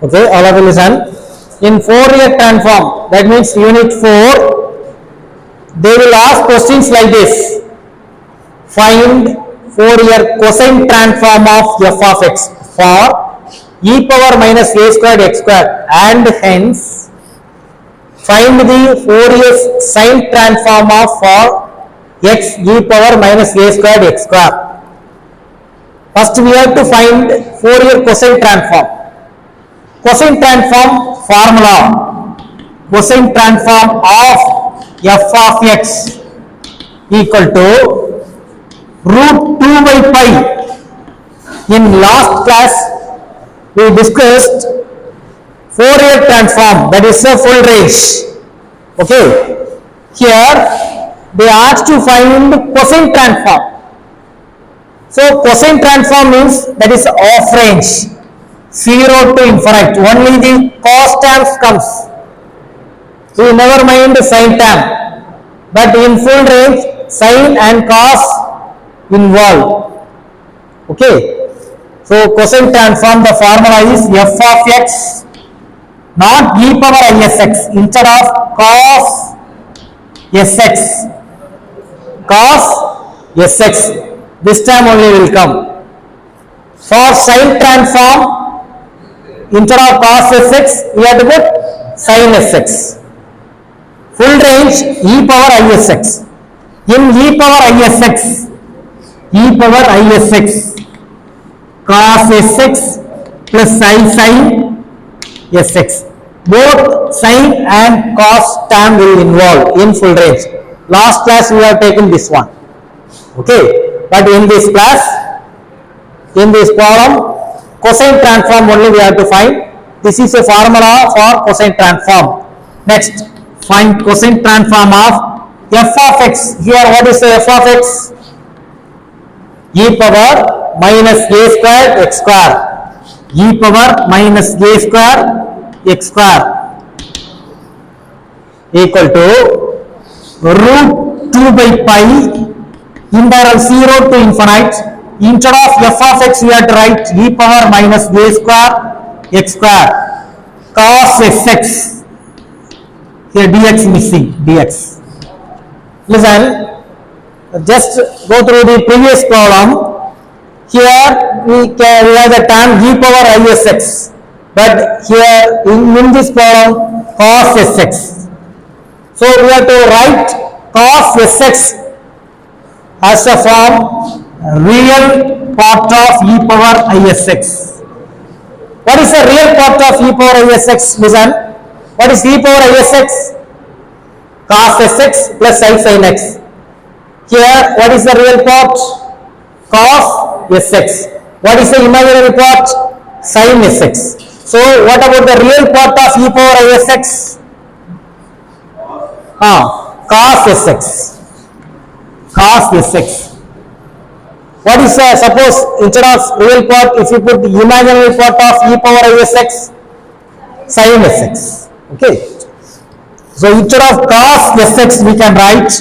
Okay, all of you listen. In Fourier transform, that means unit 4, they will ask questions like this. Find Fourier cosine transform of f of x for e power minus a squared x squared, and hence find the Fourier sine transform of for x e power minus a squared x squared. First we have to find Fourier cosine transform. Cosine transform formula, cosine transform of f of x equal to root 2 by pi. In last class we discussed Fourier transform, that is a full range. Okay, here they asked to find cosine transform. So cosine transform means that is off range, 0 to infinite, only the cos terms comes. We never mind sin term, but in full range sin and cos involved. Okay, so cosine transform, the formula is f of x, not e power isx, instead of cos sx, cos sx, this time only will come. For sin transform, instead of cos sx, we have to put sin sx. Full range e power isx. In e power isx, cos sx plus sin sx. Both sin and cos term will involve in full range. Last class we have taken this one. Okay, but in this class, in this problem, cosine transform only we have to find. This is a formula for cosine transform. Next, find cosine transform of f of x. Here what is the f of x? E power minus a square x square. E power minus a square x square equal to root 2 by pi integral 0 to infinite. Instead of f of x we have to write e power minus a square x square cos sx. Here dx missing, dx. Listen, just go through the previous problem. Here we have the term e power isx, but here in this problem cos sx. So we have to write cos sx as a form real part of e power isx. What is the real part of e power isx? Listen, what is e power isx? Cos sx plus sin x. Here what is the real part? Cos sx. What is the imaginary part? Sin sx. So what about the real part of e power isx? Cos sx. Cos sx. What is suppose instead of real part, if you put the imaginary part of e power isx, sin sx. Okay. So instead of cos sx we can write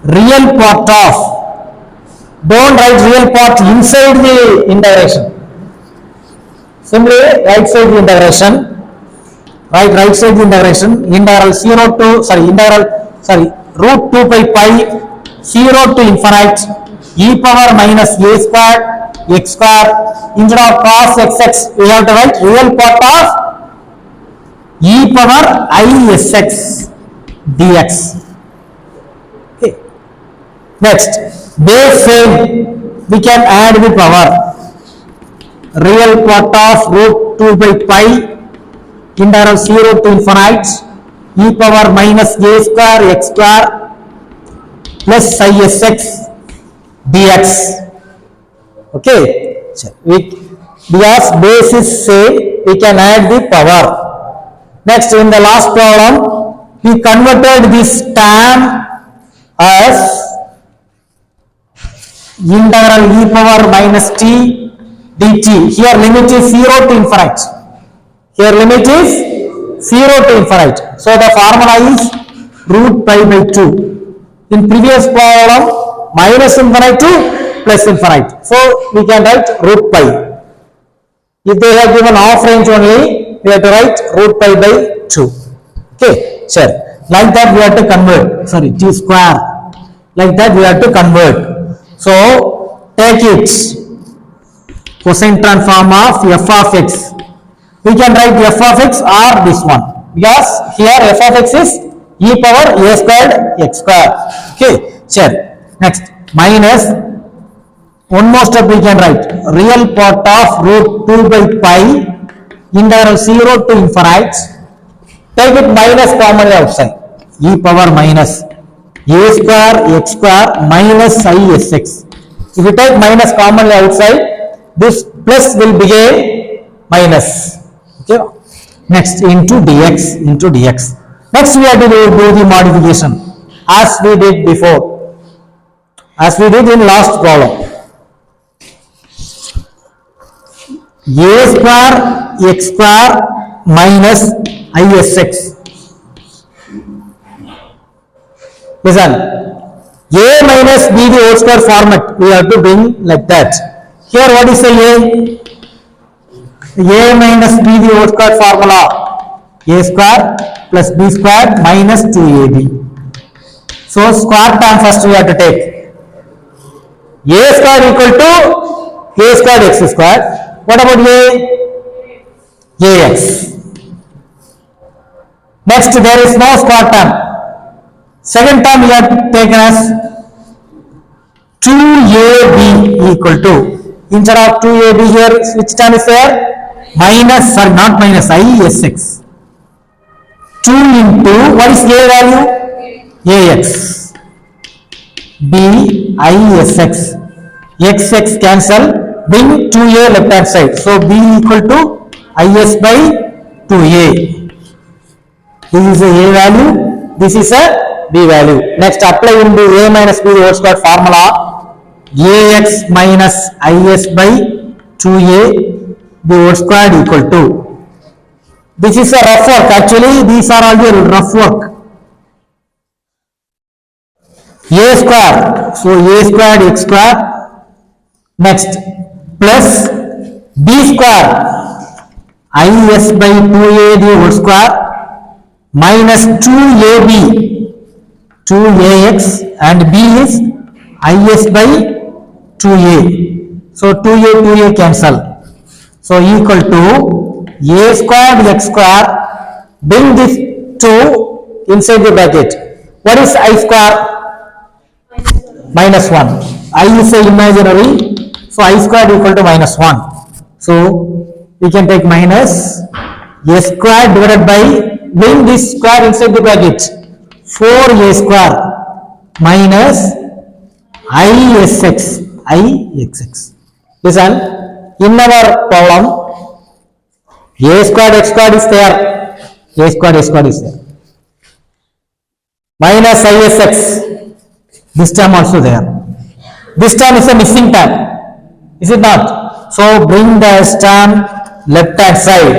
real part of. Don't write real part inside the integration. Simply right side the integration. Right side the integration. Integral 0 to root 2 by pi 0 to infinite e power minus a square x square. Instead of cos xx we have to write real part of e power isx dx. Okay. Next, base same, we can add the power. Real part of root 2 by pi integral 0 to infinite e power minus a square x square plus psi sx dx. Okay, because base is same, we can add the power. Next, in the last problem, we converted this term as integral e power minus t dt. Here limit is 0 to infinite. Here limit is 0 to infinite. So the formula is root pi by 2. In previous problem, minus infinite to plus infinite. So we can write root pi. If they have given half range only, we have to write root pi by 2. Okay, sure. Like that we have to convert. Sorry, t square. Like that we have to convert. So take it. Cosine transform of f of x. We can write f of x or this one. Because here f of x is e power a squared x square. Okay, sure. Next, minus one more step we can write. Real part of root 2 by pi integral 0 to infinite. Take it minus commonly outside. E power minus a square x square minus I sx. If you take minus commonly outside, this plus will become minus. Okay. Next, into dx. Next we have to do the modification as we did before, as we did in last problem. A square x square minus isx. Listen, a minus b the whole square format we have to bring like that. Here what is the a minus b the whole square formula? A square plus b square minus 2ab. So square term first we have to take. A square equal to a square x square. What about ax? Next there is no square term. Second term we have taken as 2ab equal to, instead of 2ab here which term is there? Minus, sorry, not minus, isx. 2 into, what is a value? Ax. B, isx. Xx cancel, bring 2a left hand side. So b equal to is by 2a. This is a value, this is a b value. Next, apply into a minus b whole square formula. Ax minus is by 2a. The whole square equal to. This is a rough work. Actually, these are all the rough work. A square. So a squared x square. Next, plus b square. Is by 2a the whole square minus 2ab. 2ax and b is is by 2a. So 2a cancel. So equal to a squared x square, bring this 2 inside the bracket. What is I square? Minus 1. I is a imaginary, so I squared equal to minus 1. So we can take minus a square divided by, bring this square inside the bracket, 4a square minus ixx. Listen. In our problem, a squared x squared is there. A squared x squared is there. Minus isx. This term also there. This term is a missing term. Is it not? So bring the term left hand side.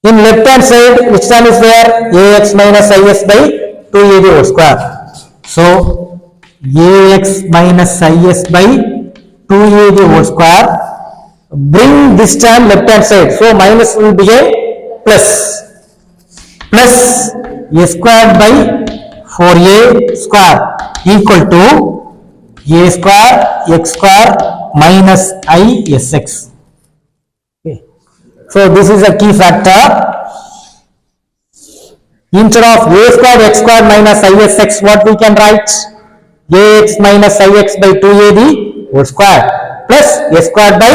In left hand side, which term is there? Ax minus is by 2ab whole square. So ax minus is by 2ab whole square, bring this term left hand side, so minus will be a plus a squared by 4a square equal to a square x square minus isx. Okay. So this is a key factor. Instead of a squared x square minus isx, what we can write? Ax minus ix by 2ab whole square plus a square by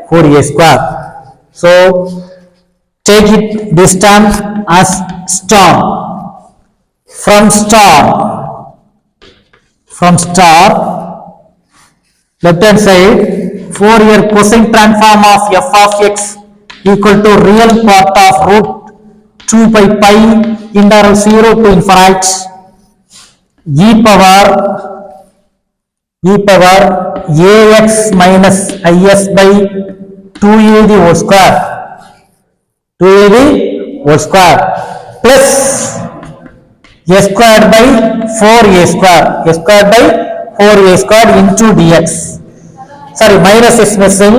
4a square. So take it this term as star. From star left hand side, Fourier cosine transform of f of x equal to real part of root 2 by pi integral 0 to infinite e power ax minus is by 2a the whole square plus a squared by 4a square into dx. Sorry, minus is missing.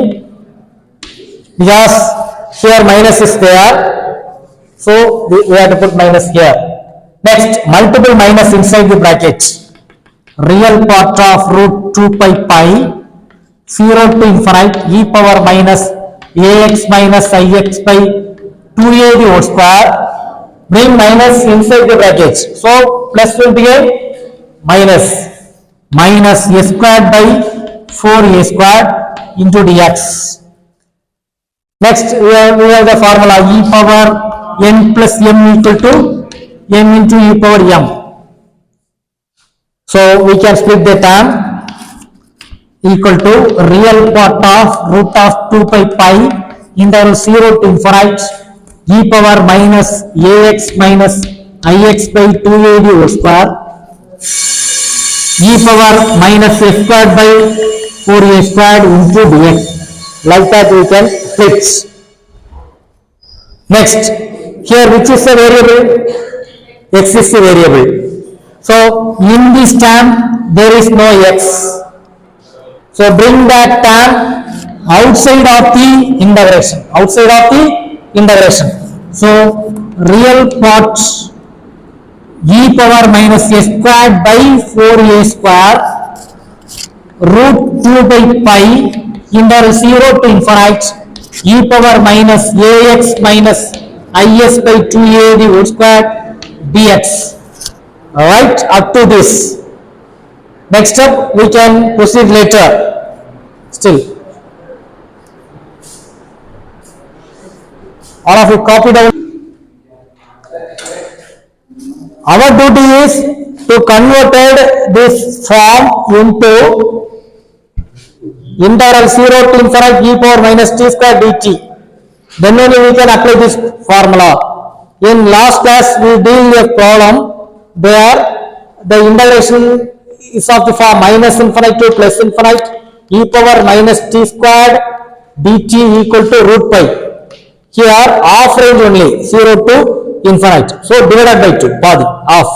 because here minus is there, so we have to put minus here. Next, multiple minus inside the bracket. Real part of root 2 pi 0 to infinite e power minus ax minus ix by 2a the whole square. Bring minus inside the brackets. So plus will be a minus a squared by 4a squared into dx. Next we have the formula e power n plus m equal to m into e power m. So we can split the term equal to real part of root of 2 pi integral 0 to infinite e power minus ax minus ix by 2a the whole square e power minus a squared by 4a squared into dx. Like that we can split. Next, here which is the variable? X is the variable. So in this term there is no x. So bring that term outside of the integration. Outside of the integration. So real part e power minus a squared by 4a square root 2 by pi integral 0 to infinite e power minus ax minus is by 2a the whole square dx. Alright, up to this. Next step we can proceed later. Still, all of you copy down. Our duty is to convert this form into integral 0 to infinite e power minus t square dt. Then only we can apply this formula. In last class we deal with a problem where the integration is of the form minus infinite to plus infinite e power minus t squared dt equal to root pi. Here half range only 0 to infinite. So divided by 2, body half.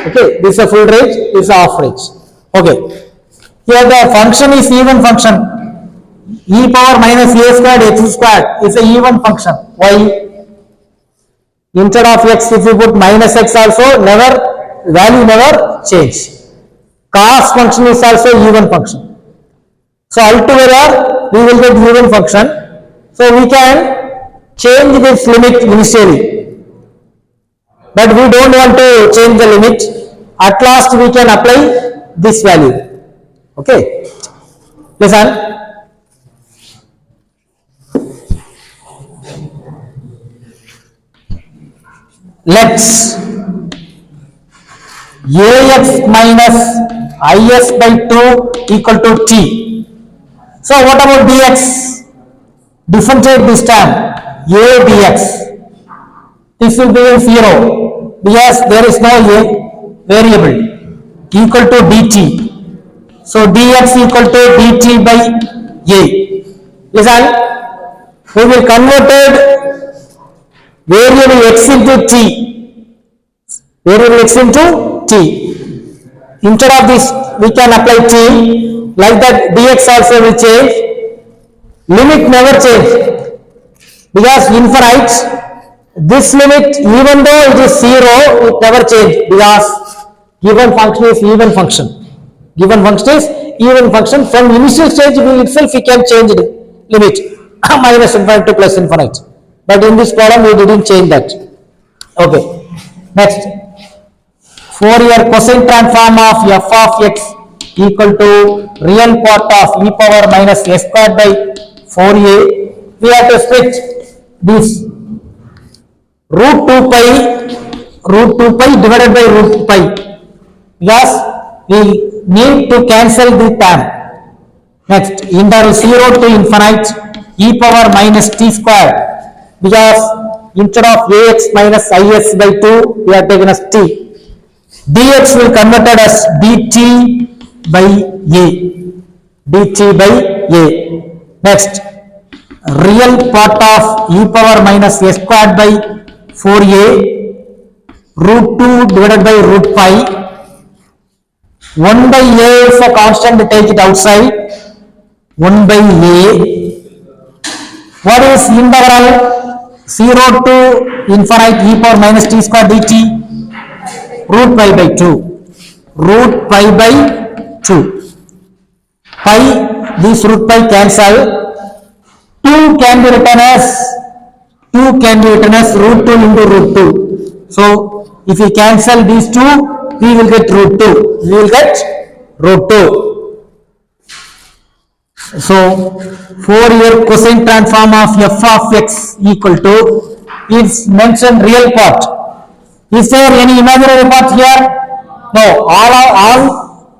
Okay, this is a full range, this is a half range. Okay. Here the function is even function. E power minus a squared x squared is a even function. Why? Instead of x, if you put minus x also, value never change. Cos function is also even function. So altogether we will get even function. So we can change this limit initially, but we don't want to change the limit. At last we can apply this value. Okay, listen. Let's ax minus is by 2 equal to t. So what about dx? Differentiate this term a dx. This will be 0 because there is no a variable equal to dt. So dx equal to dt by a. Listen, we will convert variable x into t. Variable x into t. Instead of this, we can apply t. Like that, dx also will change. Limit never change because infinite. This limit, even though it is 0, it never change because given function is even function. Given function is even function. From initial stage itself, we can change the limit minus infinite to plus infinite. But in this problem, we didn't change that. Okay. Next, Fourier cosine transform of f of x equal to real part of e power minus a squared by 4a. We have to split this root 2 pi divided by root pi. Yes, we need to cancel the term. Next, integral 0 to infinite e power minus t squared. Because instead of ax minus is by 2, we have taken as t. Dx will converted as dt by a. dt by a. Next, real part of e power minus a squared by 4a root 2 divided by root pi. 1 by a is a constant, take it outside. 1 by a What is integral 0 to infinite e power minus t square dt? Root pi by 2. Root pi by 2. Pi, this root pi cancel. 2 can be written as root 2 into root 2. So, if we cancel these two, we will get root 2. We will get root 2. So, Fourier cosine transform of f of x equal to, is mentioned real part. Is there any imaginary part here? No, all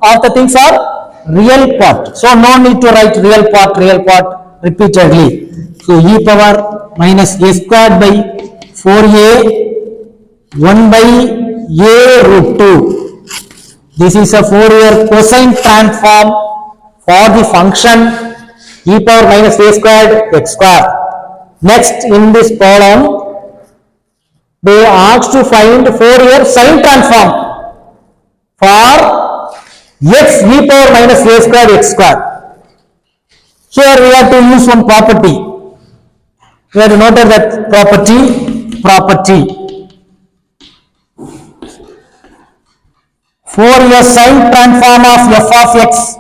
of the things are real part. So, no need to write real part repeatedly. So, e power minus a squared by 4a 1 by a root 2. This is a Fourier cosine transform for the function e power minus a squared x square. Next, in this column, they asked to find Fourier sine transform for x e power minus a squared x square. Here we have to use one property. We have to note that property. Fourier sine transform of f of x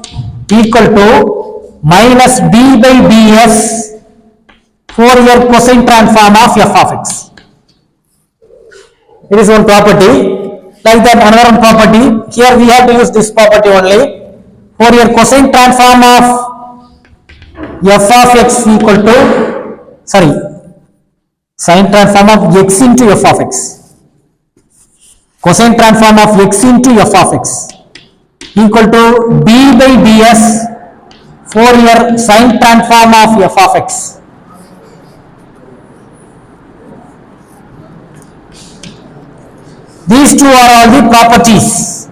equal to minus d by ds Fourier cosine transform of f of x. It is one property. Like that, another one property. Here we have to use this property only. Fourier cosine transform of f of x equal to, sine transform of x into f of x. Cosine transform of x into f of x equal to d by ds Fourier sine transform of f of x. These two are all the properties.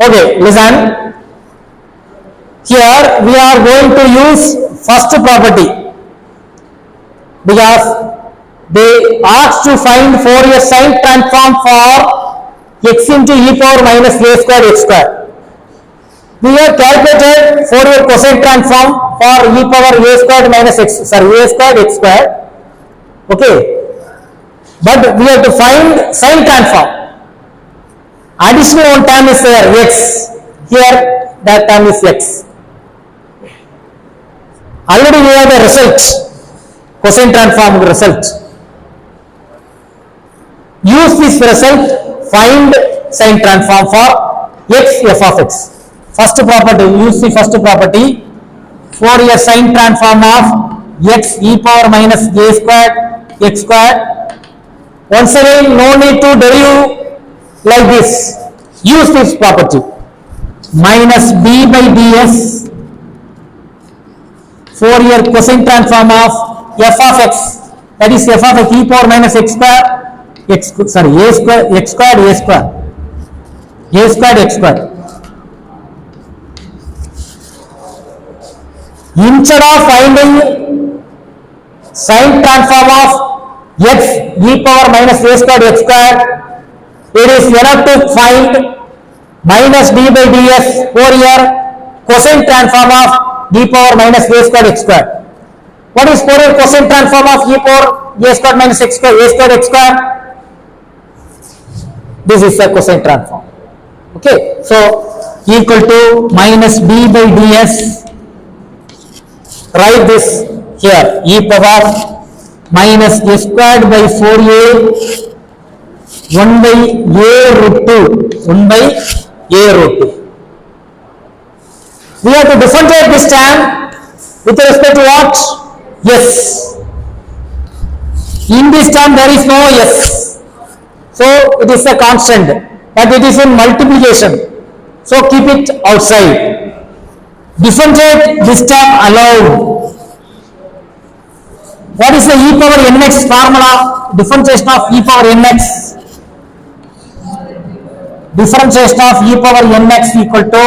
Okay, listen. Here we are going to use first property because they asked to find Fourier sine transform for x into e power minus a squared x square. We have calculated Fourier cosine transform for e power a squared minus a squared x square. Okay, but we have to find sine transform. Additional one term is there, x. Here that term is x. Already we have the result, cosine transform result. Use this result, find sine transform for x f of x. First property, use the first property, Fourier sine transform of x e power minus a squared x squared. Once again, no need to derive like this. Use this property, minus b by ds Fourier cosine transform of f of x, that is f of x e power minus x square a square x square. Instead of finding sine transform of x e power minus a squared x square, it is enough to find minus d by ds Fourier cosine transform of d power minus a squared x square. What is Fourier cosine transform of e power a squared minus x squared, a squared x square? This is the cosine transform. Okay, so equal to minus b by ds. Write this here, e power minus a squared by 4a 1 by a root 2, 1 by a root 2. We have to differentiate this term with respect to what? S. In this term there is no s. So it is a constant, but it is in multiplication. So keep it outside. Differentiate this term alone. What is the e power nx formula? Differentiation of e power nx. Differentiation of e power nx equal to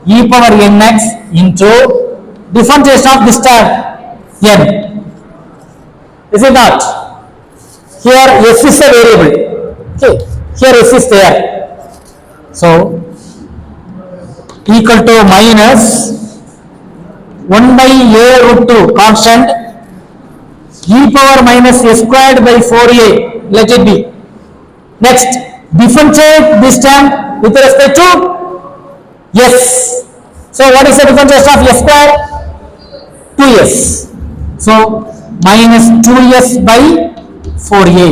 e power nx into differentiation of this term n. Is it not? Here s is a variable. Okay, here s is there. So equal to minus 1 by a root 2 constant e power minus a squared by 4a, let it be. Next, differentiate this term with respect to s. So what is the differentiation of s squared? 2s. So minus 2s by 4a.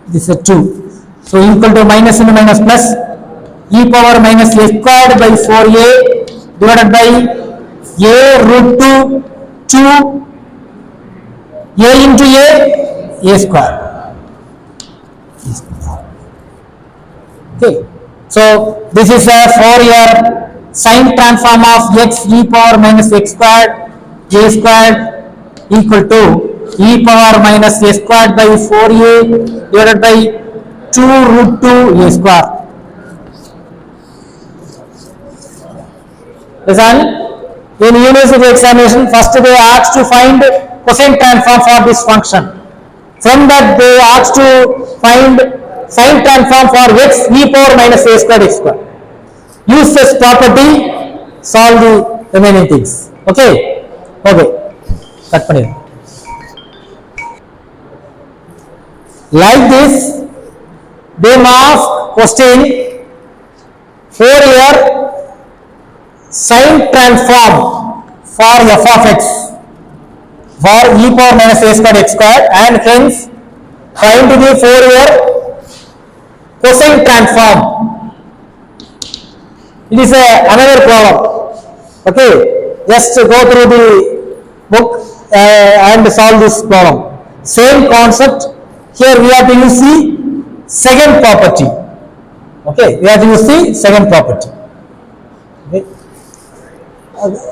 This is 2. So equal to minus into minus plus e power minus a squared by 4a divided by a root 2 2 a into a square. Okay. So this is a Fourier sine transform of x e power minus x squared a squared equal to e power minus a squared by 4a divided by 2 root 2 a square. Listen, in university examination, first they asked to find cosine transform for this function. From that they asked to find sine transform for x e power minus a squared x square. Use this property, solve the remaining things. Okay? Okay. Cut panir. Like this, they ask question Fourier sine transform for f of x for e power minus a squared x square, and hence find the Fourier cosine transform. It is another problem. Okay, just go through the book and solve this problem. Same concept. Here we have to use the second property. Okay, we have to use the second property. Okay.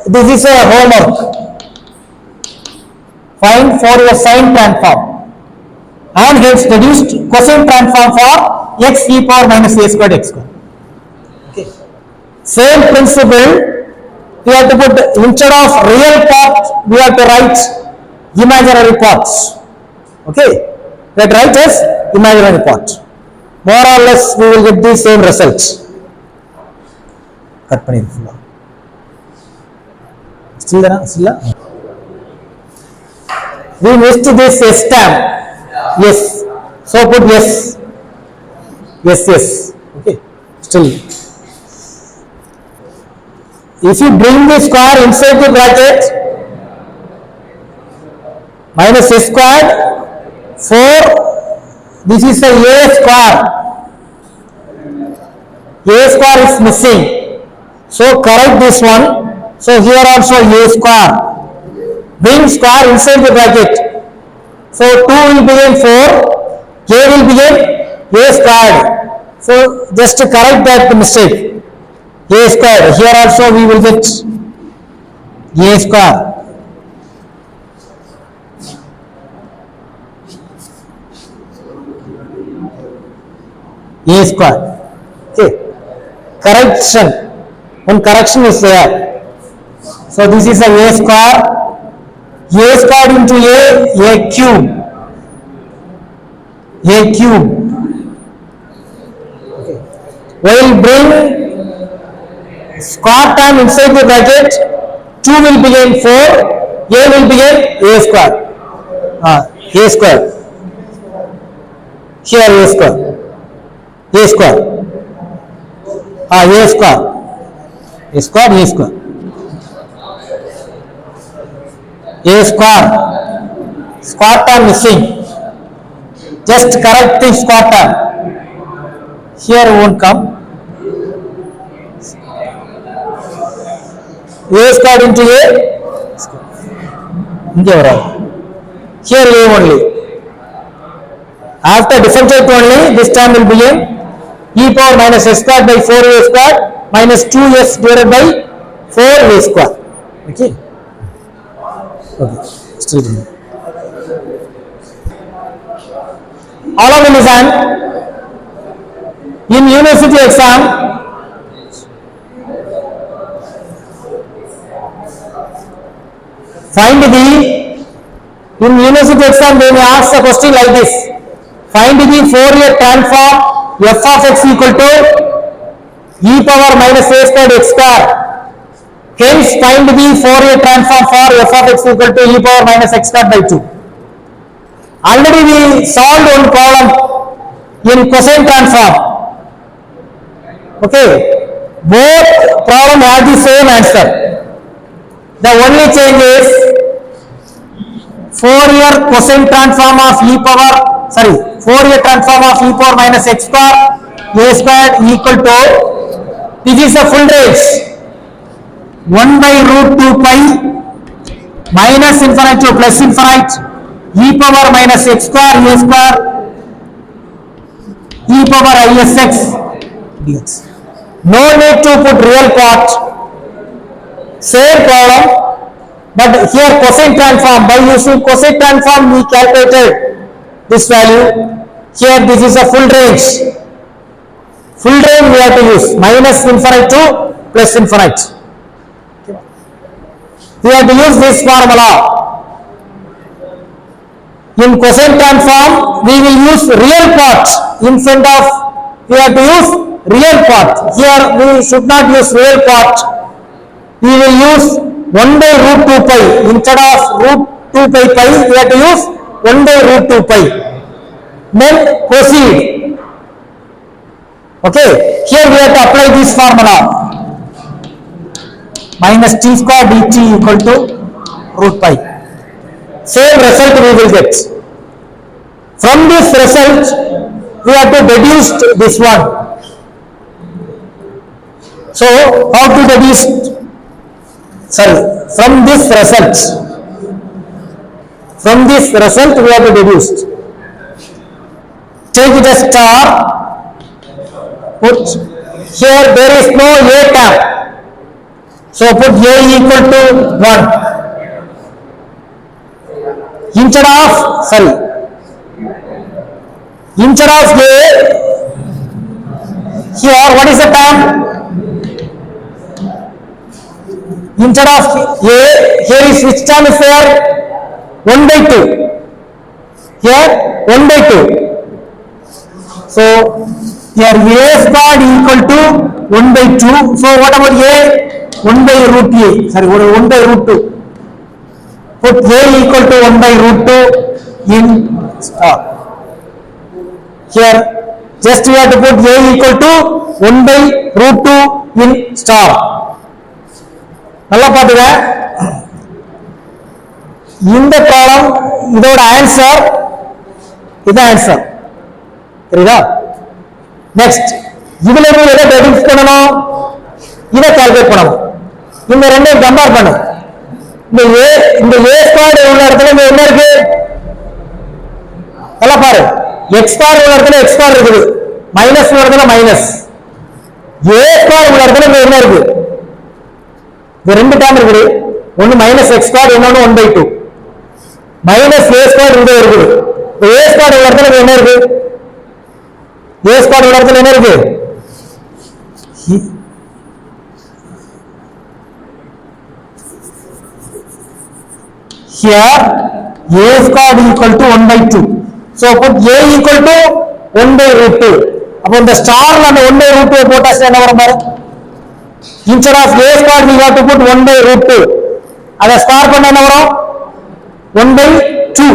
This is a homework. Find Fourier sine transform and hence reduced cosine transform for x e power minus a squared x square. Okay. Same principle, we have to put instead of real part, we have to write imaginary parts. Okay, that write as imaginary part. More or less, we will get the same results. Cut panir full. Still there? Still there? We missed this s term. Yes. So put yes. Yes, yes. Okay. Still. If you bring the square inside the bracket, minus a squared, 4, this is a square. A square is missing. So correct this one. So here also a square. Bring square inside the bracket. So 2 will become 4, a will become a squared. So just to correct that mistake. A squared. Here also we will get a square. A square. Okay. Correction. One correction is there. So this is a square. A squared into a cube. A cube. Okay. While bring square term inside the bracket, 2 will become 4, a will become a square. A square. Here a square. A square. A square. A square, a square. A square. Square term missing. Just correct the square term. Here won't come. A squared into a. Here a only. After differentiate only, this term will be in e power minus s squared by 4a squared minus 2s divided by 4a square. Okay. Okay. Still there. All of them listen. In university exam, find the In university exam, they may ask a question like this: find the Fourier transform f of x equal to e power minus a squared x square. Hence, find the Fourier transform for f of x equal to e power minus x squared by 2. Already we solved one problem in cosine transform. Okay, both problem have the same answer. The only change is Fourier cosine transform of Fourier transform of e power minus x square a squared equal to, this is a full range, 1 by root 2 pi minus infinite to plus infinite e power minus x square a square e power isx dx. No need to put real part. Same problem, but here cosine transform, by using cosine transform we calculated this value. Here this is a full range. Full range we have to use minus infinite to plus infinite. We have to use this formula. In cosine transform we will use real part in front of, we have to use real part. Here we should not use real part. We will use 1 by root 2 pi. Instead of root 2 pi pi, we have to use 1 by root 2 pi. Then proceed. Okay, here we have to apply this formula. Minus t square dt equal to root pi. Same result we will get. From this result, we have to deduce this one. So, how to deduce? From this result we have to deduce. Take the star, put here, there is no a term, so put a equal to 1. Instead of a, here what is the term? Instead of a, here is which term is there? 1 by 2. Here 1 by 2. So here a squared equal to 1 by 2. So what about a? 1 by root a. 1 by root 2. Put a equal to 1 by root 2 in star. Here just we have to put a equal to 1 by root 2 in star. நல்லா பாத்துங்க, இந்த problem இதோட answer, இது answer சரிதா? Next இதுல இருந்து எதை டெடிக்ட் பண்ணணும்? இதை கால்குலேட் பண்ணணும். இந்த ரெண்டையும் கம்பேர் பண்ணு. இந்த a ஸ்கொயர் உள்ள இடத்துல இங்க என்ன இருக்கு? நல்லா பாரு, x ஸ்கொயர் உள்ள இடத்துல x ஸ்கொயர் இருக்குது, மைனஸ் உள்ள இடத்துல மைனஸ், a ஸ்கொயர் உள்ள இடத்துல இங்க என்ன இருக்கு? இந்த ரெண்டு டேர்ம் இருக்குது, ஒன்னு மைனஸ் எக்ஸ் ஸ்கொயர், இன்னொன்னு 1 by 2. மைனஸ் a ஸ்கொயர் இங்க இருக்குது. a ஸ்கொயர் உள்ள இடத்துல என்ன இருக்கு? a ஸ்கொயர் உள்ள இடத்துல என்ன இருக்கு? Here a squared equal to 1 by 2. So put a equal to 1 by root 2. அப்போ இந்த ஸ்டார்ல அந்த 1 by root 2 போட்டாச்சு என்ன வரும் பாரு? Instead of a squared we have to put 1 by root 2. அதை ஸ்கொயர் பண்ண என்ன வரும்? 1 by 2.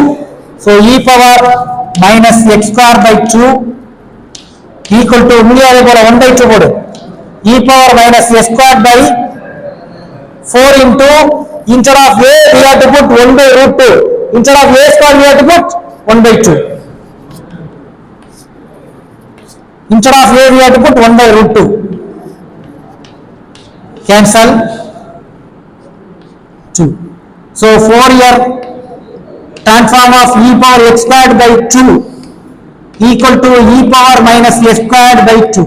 So e power minus x square by 2 equal to முடியாத போல 1 by 2 போடு. e power minus s square by 4 into, instead of a we have to put 1 by root 2. Instead of a square we have to put 1 by 2. Instead of a we have to put 1 by root 2. Cancel 2. So Fourier transform of e power x squared by 2 equal to e power minus s squared by 2.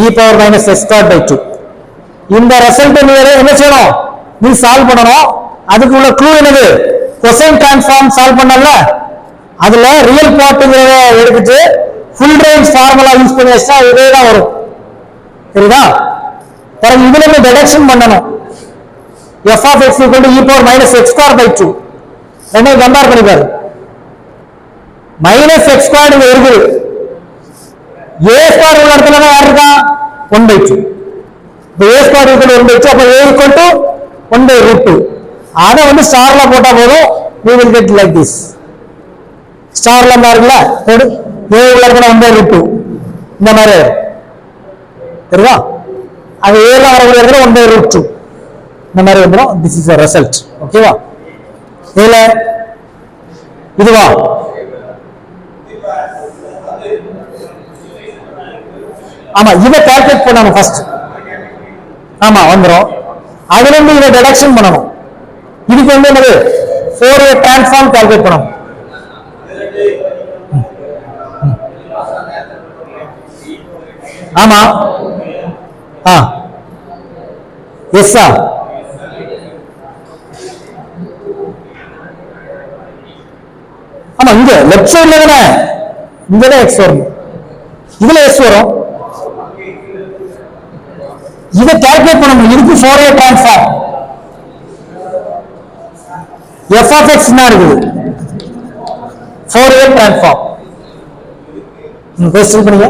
e power minus s squared by 2. இந்த result நீ என்ன செய்யணும்? நீ solve பண்ணணும். அதுக்கு உள்ள clue என்னது? Cosine transform solve பண்ணல, அதுல ரியல் பார்ட்ங்கிறத எடுத்துட்டு ஃபுல் ரேஞ்ச் ஃபார்முலா யூஸ் பண்ணி வச்சா இதே தான் வரும். சரிதா? பிறகு இதுல இருந்து டிடக்ஷன் பண்ணணும். f of x equal to e power minus x square by 2. ரெண்டையும் கம்பேர் பண்ணி பாரு. மைனஸ் எக்ஸ் ஸ்கொயர் இங்க இருக்குது. a ஸ்கொயர் உள்ள இடத்துல யார் இருக்கா? 1 by 2. இப்போ a square equal to 1 by 2, அப்போ a equal to 1 by root 2. அதை வந்து ஸ்டார்ல போட்டா போதும். we will get like this. ஸ்டார்ல பாருங்களா, போடு. a உள்ள இடத்துல 1 by root 2 இந்த மாதிரி இருக்குதா? அது a ல வரக்கூடிய இடத்துல 1 by root 2 இந்த மாதிரி வந்துடும். this is the result. ஓகேவா? இதுல இதுவா? ஆமா, இதை கால்குலேட் பண்ணணும் ஃபர்ஸ்ட். ஆமா வந்துரும். அதுல இருந்து இதை டிடக்ஷன் பண்ணணும். இதுக்கு வந்து என்னது? ஃபோரியர் டிரான்ஸ்ஃபார்ம் கால்குலேட் பண்ணணும். ஆமா. எஸ்ஸா? ஆமா, இங்க லெஃப்ட் சைடுல தானே, இங்கதான் எக்ஸ் வரும், இதுல எஸ் வரும். இதை கால்குலேட் பண்ணணும். இதுக்கு Fourier transform f of x என்ன இருக்குது? Fourier transform. கொஸ்டின் பண்ணுங்க.